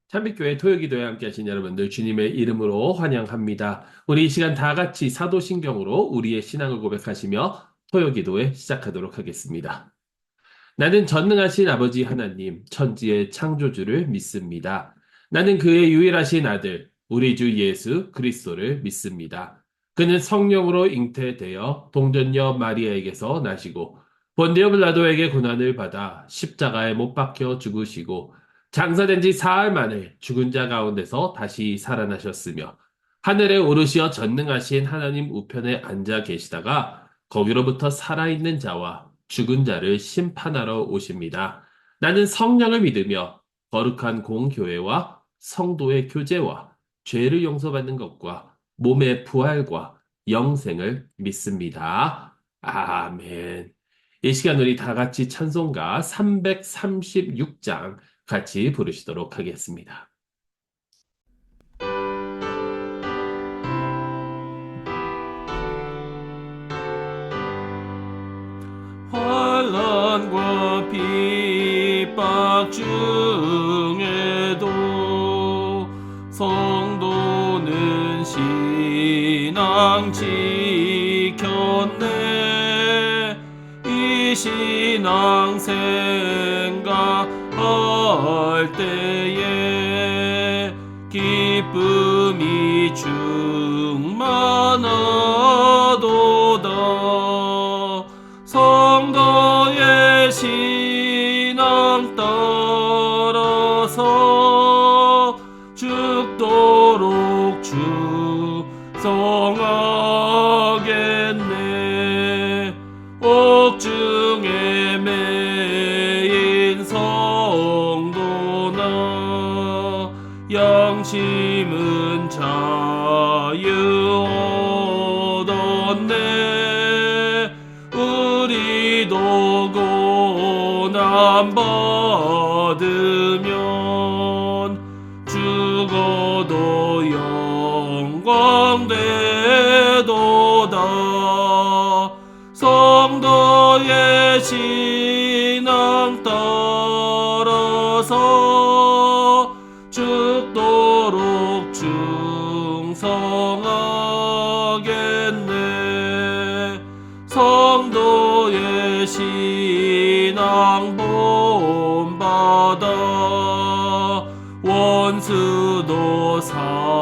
참빛교회 토요기도에 함께 하신 여러분들 주님의 이름으로 환영합니다. 우리 이 시간 다 같이 사도신경으로 우리의 신앙을 고백하시며 토요기도에 시작하도록 하겠습니다. 나는 전능하신 아버지 하나님, 천지의 창조주를 믿습니다. 나는 그의 유일하신 아들, 우리 주 예수 그리스도를 믿습니다. 그는 성령으로 잉태되어 동전녀 마리아에게서 나시고 본디오 빌라도에게 고난을 받아 십자가에 못 박혀 죽으시고 장사된 지 사흘 만에 죽은 자 가운데서 다시 살아나셨으며 하늘에 오르시어 전능하신 하나님 우편에 앉아 계시다가 거기로부터 살아있는 자와 죽은 자를 심판하러 오십니다. 나는 성령을 믿으며 거룩한 공교회와 성도의 교제와 죄를 용서받는 것과 몸의 부활과 영생을 믿습니다. 아멘. 이 시간 우리 다 같이 찬송가 336장 같이 부르시도록 하겠습니다. 환난과 핍박 중에도 성도는 신앙 지켰네. 이 신앙 생각할 때에 기쁨이 충만하도다. 성도의 신앙 따라서 죽도록 충성하겠네. 옥중에 매인 성도나 양심은 자유 얻었네. 우리도 고난 받으면 죽어도 영광 되도다. 성도의 신앙 따라서 죽도록 충성하겠네. 성도의 신앙 본받아 원수도 사랑하겠네.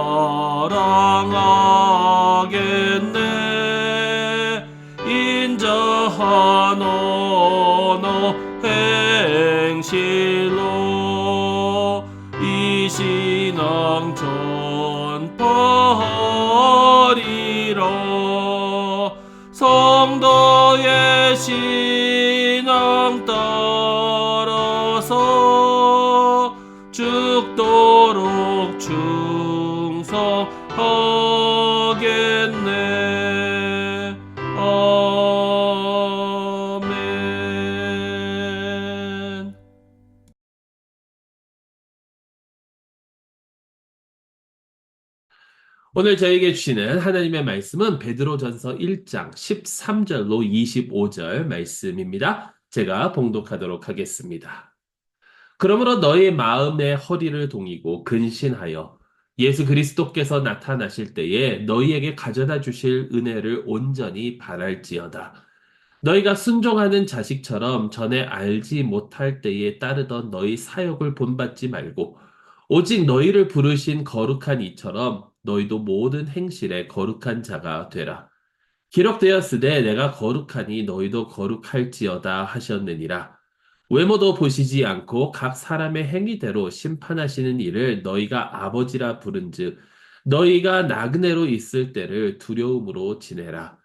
인자한 언어 행실로 이 신앙 전파하리라. 성도의 신앙 따라서 죽도록 충성하겠네. 아멘. 오늘 저에게 주시는 하나님의 말씀은 베드로전서 1장 13절로 25절 말씀입니다. 제가 봉독하도록 하겠습니다. 그러므로 너의 마음의 허리를 동이고 근신하여 예수 그리스도께서 나타나실 때에 너희에게 가져다 주실 은혜를 온전히 바랄지어다. 너희가 순종하는 자식처럼 전에 알지 못할 때에 따르던 너희 사역을 본받지 말고 오직 너희를 부르신 거룩한 이처럼 너희도 모든 행실에 거룩한 자가 되라. 기록되었으되 내가 거룩하니 너희도 거룩할지어다 하셨느니라. 외모도 보시지 않고 각 사람의 행위대로 심판하시는 이를 너희가 아버지라 부른즉 너희가 나그네로 있을 때를 두려움으로 지내라.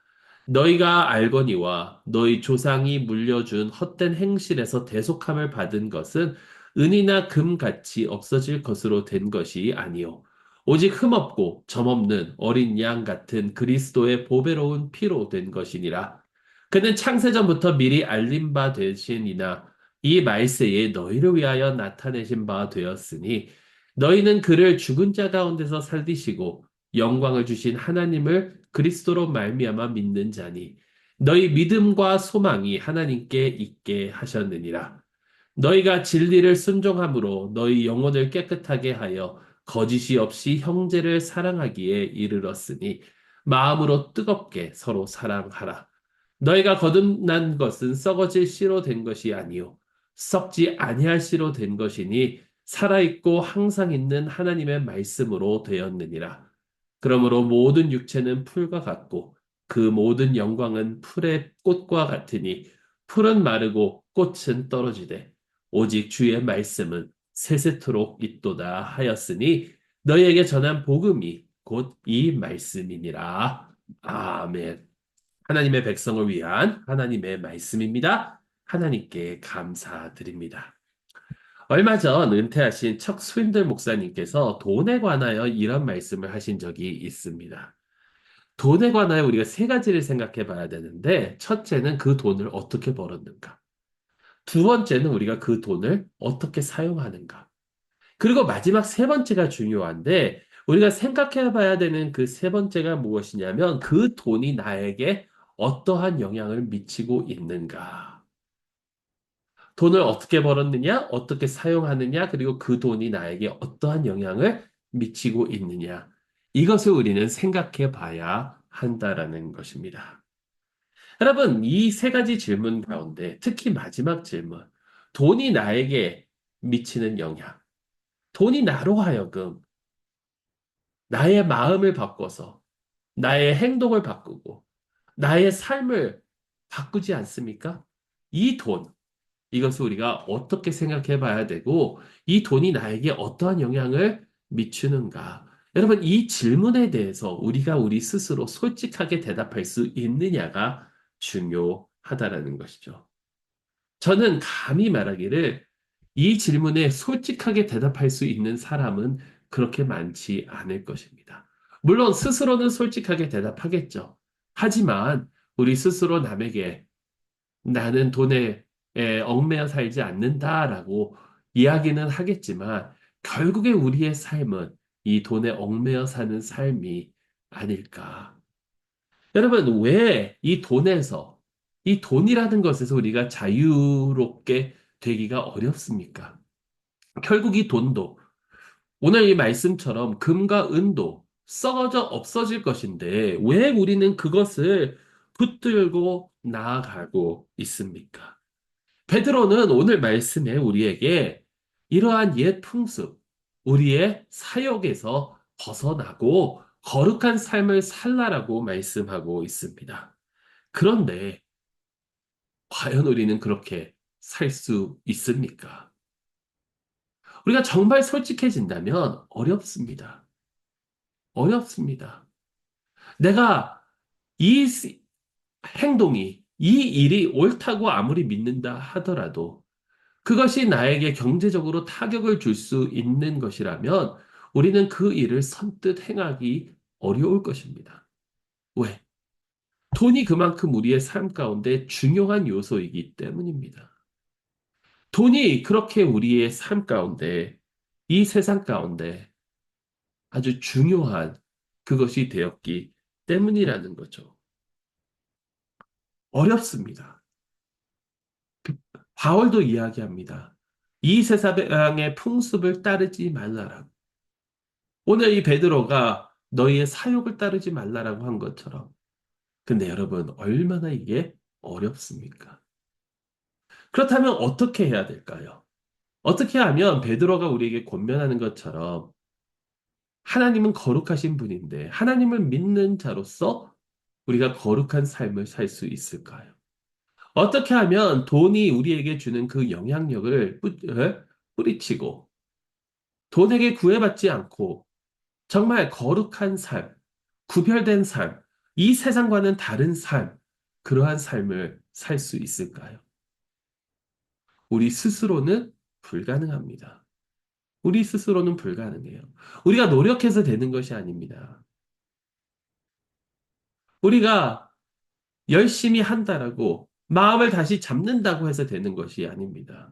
너희가 알거니와 너희 조상이 물려준 헛된 행실에서 대속함을 받은 것은 은이나 금같이 없어질 것으로 된 것이 아니요 오직 흠없고 점없는 어린 양 같은 그리스도의 보배로운 피로 된 것이니라. 그는 창세전부터 미리 알린 바 되시니나 이 말세에 너희를 위하여 나타내신 바 되었으니 너희는 그를 죽은 자 가운데서 살리시고 영광을 주신 하나님을 그리스도로 말미암아 믿는 자니 너희 믿음과 소망이 하나님께 있게 하셨느니라. 너희가 진리를 순종함으로 너희 영혼을 깨끗하게 하여 거짓이 없이 형제를 사랑하기에 이르렀으니 마음으로 뜨겁게 서로 사랑하라. 너희가 거듭난 것은 썩어질 씨로 된 것이 아니요 썩지 아니할 씨로 된 것이니 살아있고 항상 있는 하나님의 말씀으로 되었느니라. 그러므로 모든 육체는 풀과 같고 그 모든 영광은 풀의 꽃과 같으니 풀은 마르고 꽃은 떨어지되 오직 주의 말씀은 세세토록 있도다 하였으니 너희에게 전한 복음이 곧 이 말씀이니라. 아멘. 하나님의 백성을 위한 하나님의 말씀입니다. 하나님께 감사드립니다. 얼마 전 은퇴하신 척 스윈들 목사님께서 돈에 관하여 이런 말씀을 하신 적이 있습니다. 돈에 관하여 우리가 세 가지를 생각해 봐야 되는데, 첫째는 그 돈을 어떻게 벌었는가. 두 번째는 우리가 그 돈을 어떻게 사용하는가. 그리고 마지막 세 번째가 중요한데, 우리가 생각해 봐야 되는 그 세 번째가 무엇이냐면, 그 돈이 나에게 어떠한 영향을 미치고 있는가. 돈을 어떻게 벌었느냐, 어떻게 사용하느냐, 그리고 그 돈이 나에게 어떠한 영향을 미치고 있느냐. 이것을 우리는 생각해 봐야 한다라는 것입니다. 여러분, 이 세 가지 질문 가운데 특히 마지막 질문, 돈이 나에게 미치는 영향, 돈이 나로 하여금 나의 마음을 바꿔서 나의 행동을 바꾸고 나의 삶을 바꾸지 않습니까? 이 돈, 이것을 우리가 어떻게 생각해 봐야 되고, 이 돈이 나에게 어떠한 영향을 미치는가. 여러분, 이 질문에 대해서 우리가 우리 스스로 솔직하게 대답할 수 있느냐가 중요하다라는 것이죠. 저는 감히 말하기를 이 질문에 솔직하게 대답할 수 있는 사람은 그렇게 많지 않을 것입니다. 물론 스스로는 솔직하게 대답하겠죠. 하지만 우리 스스로 남에게 나는 돈에 얽매여 살지 않는다라고 이야기는 하겠지만 결국에 우리의 삶은 이 돈에 얽매여 사는 삶이 아닐까. 여러분, 왜 이 돈에서, 이 돈이라는 것에서 우리가 자유롭게 되기가 어렵습니까? 결국 이 돈도 오늘 이 말씀처럼 금과 은도 썩어져 없어질 것인데 왜 우리는 그것을 붙들고 나아가고 있습니까? 베드로는 오늘 말씀에 우리에게 이러한 옛 풍습, 우리의 사욕에서 벗어나고 거룩한 삶을 살라라고 말씀하고 있습니다. 그런데 과연 우리는 그렇게 살 수 있습니까? 우리가 정말 솔직해진다면 어렵습니다. 어렵습니다. 내가 이 행동이, 이 일이 옳다고 아무리 믿는다 하더라도 그것이 나에게 경제적으로 타격을 줄 수 있는 것이라면 우리는 그 일을 선뜻 행하기 어려울 것입니다. 왜? 돈이 그만큼 우리의 삶 가운데 중요한 요소이기 때문입니다. 돈이 그렇게 우리의 삶 가운데, 이 세상 가운데 아주 중요한 그것이 되었기 때문이라는 거죠. 어렵습니다. 바울도 이야기합니다. 이 세상의 풍습을 따르지 말라라고. 오늘 이 베드로가 너희의 사욕을 따르지 말라라고 한 것처럼. 근데 여러분, 얼마나 이게 어렵습니까? 그렇다면 어떻게 해야 될까요? 어떻게 하면 베드로가 우리에게 권면하는 것처럼 하나님은 거룩하신 분인데 하나님을 믿는 자로서 우리가 거룩한 삶을 살 수 있을까요? 어떻게 하면 돈이 우리에게 주는 그 영향력을 뿌리치고 돈에게 구애받지 않고 정말 거룩한 삶, 구별된 삶, 이 세상과는 다른 삶, 그러한 삶을 살 수 있을까요? 우리 스스로는 불가능합니다. 우리 스스로는 불가능해요. 우리가 노력해서 되는 것이 아닙니다. 우리가 열심히 한다라고 마음을 다시 잡는다고 해서 되는 것이 아닙니다.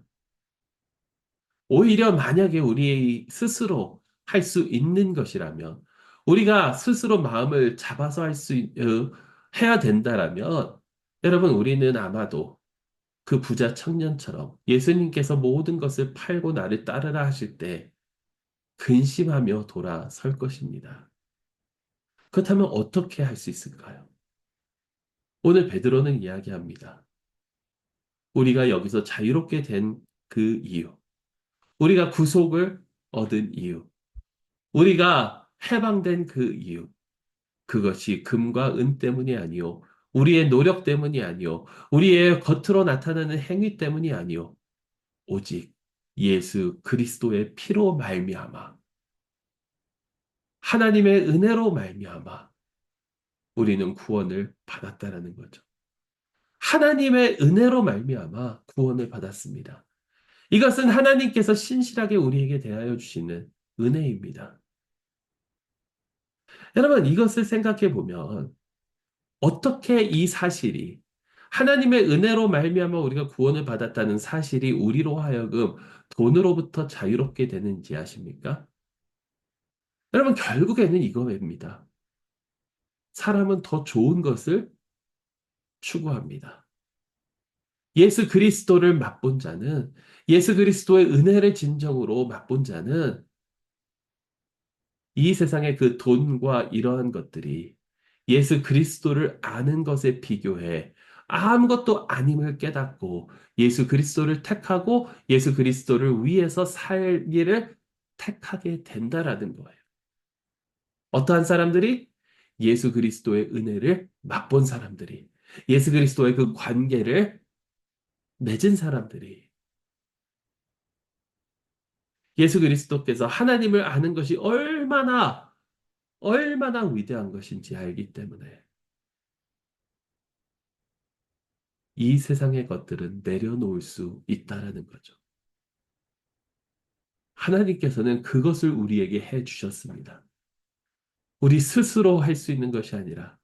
오히려 만약에 우리 스스로 할 수 있는 것이라면, 우리가 스스로 마음을 잡아서 해야 된다라면, 여러분, 우리는 아마도 그 부자 청년처럼 예수님께서 모든 것을 팔고 나를 따르라 하실 때 근심하며 돌아설 것입니다. 그렇다면 어떻게 할 수 있을까요? 오늘 베드로는 이야기합니다. 우리가 여기서 자유롭게 된 그 이유, 우리가 구속을 얻은 이유, 우리가 해방된 그 이유, 그것이 금과 은 때문이 아니요, 우리의 노력 때문이 아니요, 우리의 겉으로 나타나는 행위 때문이 아니요, 오직 예수 그리스도의 피로 말미암아 하나님의 은혜로 말미암아 우리는 구원을 받았다라는 거죠. 하나님의 은혜로 말미암아 구원을 받았습니다. 이것은 하나님께서 신실하게 우리에게 대하여 주시는 은혜입니다. 여러분, 이것을 생각해 보면 어떻게 이 사실이 하나님의 은혜로 말미암아 우리가 구원을 받았다는 사실이 우리로 하여금 돈으로부터 자유롭게 되는지 아십니까? 여러분, 결국에는 이거입니다. 사람은 더 좋은 것을 추구합니다. 예수 그리스도를 맛본 자는, 예수 그리스도의 은혜를 진정으로 맛본 자는 이 세상의 그 돈과 이러한 것들이 예수 그리스도를 아는 것에 비교해 아무것도 아님을 깨닫고 예수 그리스도를 택하고 예수 그리스도를 위해서 살기를 택하게 된다라는 거예요. 어떠한 사람들이 예수 그리스도의 은혜를 맛본 사람들이 예수 그리스도의 그 관계를 맺은 사람들이 예수 그리스도께서 하나님을 아는 것이 얼마나 위대한 것인지 알기 때문에 이 세상의 것들은 내려놓을 수 있다라는 거죠. 하나님께서는 그것을 우리에게 해 주셨습니다. 우리 스스로 할 수 있는 것이 아니라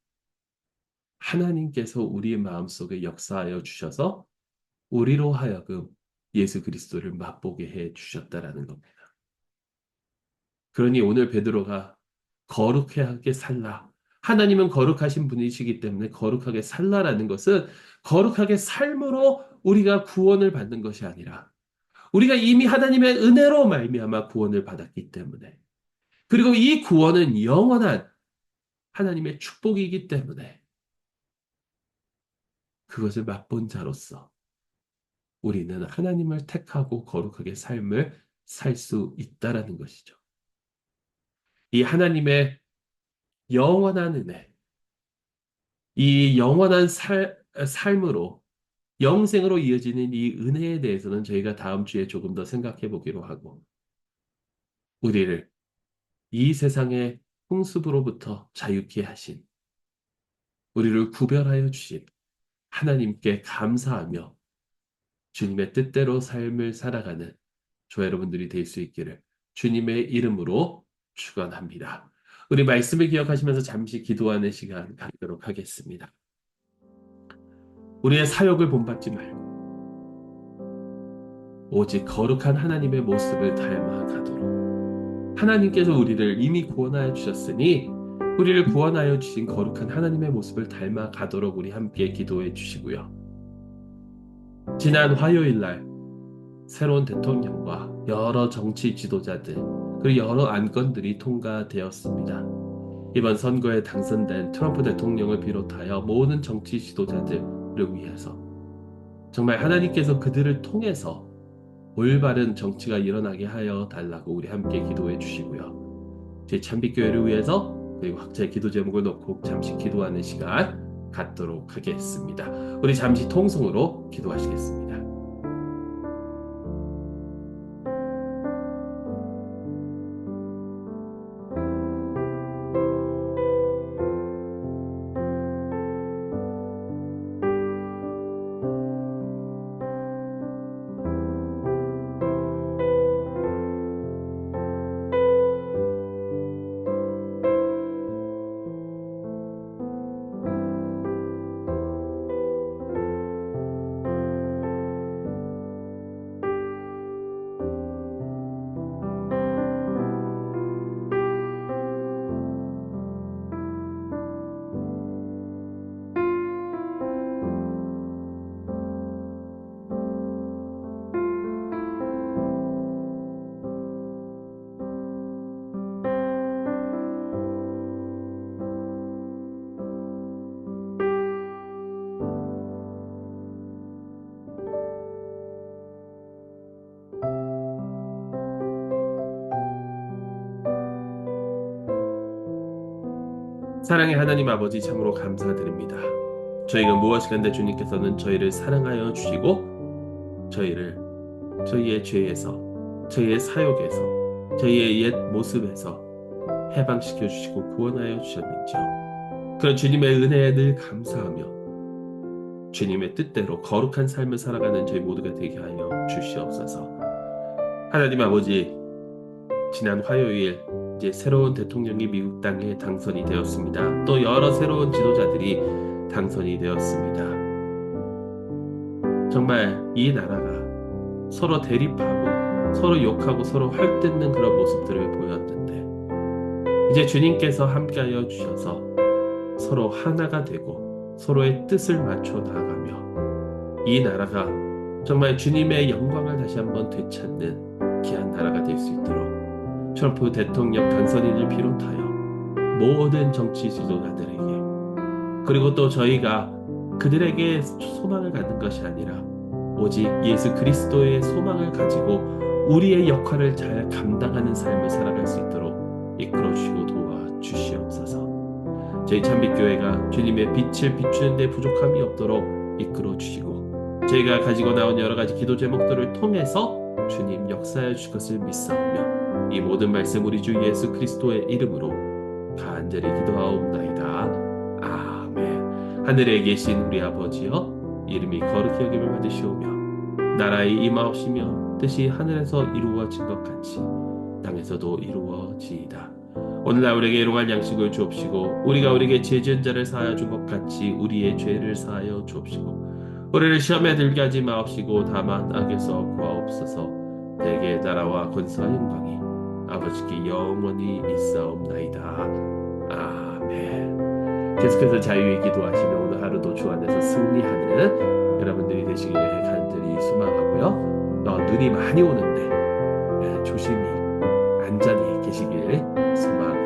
하나님께서 우리의 마음속에 역사하여 주셔서 우리로 하여금 예수 그리스도를 맛보게 해 주셨다라는 겁니다. 그러니 오늘 베드로가 거룩하게 살라. 하나님은 거룩하신 분이시기 때문에 거룩하게 살라라는 것은 거룩하게 삶으로 우리가 구원을 받는 것이 아니라 우리가 이미 하나님의 은혜로 말미암아 구원을 받았기 때문에 그리고 이 구원은 영원한 하나님의 축복이기 때문에 그것을 맛본 자로서 우리는 하나님을 택하고 거룩하게 삶을 살 수 있다라는 것이죠. 이 하나님의 영원한 은혜, 이 영원한 삶으로 영생으로 이어지는 이 은혜에 대해서는 저희가 다음 주에 조금 더 생각해 보기로 하고 우리를 이 세상의 풍습으로부터 자유케 하신 우리를 구별하여 주신 하나님께 감사하며 주님의 뜻대로 삶을 살아가는 저 여러분들이 될 수 있기를 주님의 이름으로 축원합니다. 우리 말씀을 기억하시면서 잠시 기도하는 시간 갖도록 하겠습니다. 우리의 사욕을 본받지 말고 오직 거룩한 하나님의 모습을 닮아가도록 하나님께서 우리를 이미 구원하여 주셨으니 우리를 구원하여 주신 거룩한 하나님의 모습을 닮아가도록 우리 함께 기도해 주시고요. 지난 화요일 날 새로운 대통령과 여러 정치 지도자들 그리고 여러 안건들이 통과되었습니다. 이번 선거에 당선된 트럼프 대통령을 비롯하여 모든 정치 지도자들을 위해서 정말 하나님께서 그들을 통해서 올바른 정치가 일어나게 하여 달라고 우리 함께 기도해 주시고요. 제 참빛교회를 위해서 그리고 각자의 기도 제목을 놓고 잠시 기도하는 시간 갖도록 하겠습니다. 우리 잠시 통성으로 기도하시겠습니다. 사랑의 하나님 아버지 참으로 감사드립니다. 저희가 무엇이간데 주님께서는 저희를 사랑하여 주시고 저희를 저희의 죄에서, 저희의 사욕에서, 저희의 옛 모습에서 해방시켜 주시고 구원하여 주셨는지요. 그런 주님의 은혜에 늘 감사하며 주님의 뜻대로 거룩한 삶을 살아가는 저희 모두가 되게 하여 주시옵소서. 하나님 아버지, 지난 화요일 이제 새로운 대통령이 미국 땅에 당선이 되었습니다. 또 여러 새로운 지도자들이 당선이 되었습니다. 정말 이 나라가 서로 대립하고 서로 욕하고 서로 헐뜯는 그런 모습들을 보였는데 이제 주님께서 함께하여 주셔서 서로 하나가 되고 서로의 뜻을 맞춰 나아가며 이 나라가 정말 주님의 영광을 다시 한번 되찾는 귀한 나라가 될 수 있도록 트럼프 대통령 당선인을 비롯하여 모든 정치 지도자들에게 그리고 또 저희가 그들에게 소망을 갖는 것이 아니라 오직 예수 그리스도의 소망을 가지고 우리의 역할을 잘 감당하는 삶을 살아갈 수 있도록 이끌어 주시고 도와주시옵소서. 저희 참빛교회가 주님의 빛을 비추는 데 부족함이 없도록 이끌어 주시고 저희가 가지고 나온 여러 가지 기도 제목들을 통해서 주님 역사해 주실 것을 믿사오며 이 모든 말씀 우리 주 예수 그리스도의 이름으로 간절히 기도하옵나이다. 아멘. 하늘에 계신 우리 아버지여, 이름이 거룩히 여김을 받으시오며 나라의 임하옵시며 뜻이 하늘에서 이루어진 것 같이 땅에서도 이루어지이다. 오늘날 우리에게 일용할 양식을 주옵시고 우리가 우리에게 죄 지은 자를 사하여 준 것 같이 우리의 죄를 사하여 주옵시고 우리를 시험에 들게 하지 마옵시고 다만 악에서 구하옵소서. 대개 나라와 권세와 영광이 아버지께 영원히 있사옵나이다. 아멘. 계속해서 자유의 기도하시며 오늘 하루도 주 안에서 승리하는 여러분들이 되시기를 간절히 소망하고요. 눈이 많이 오는데 조심히 안전히 계시길 소망합니다.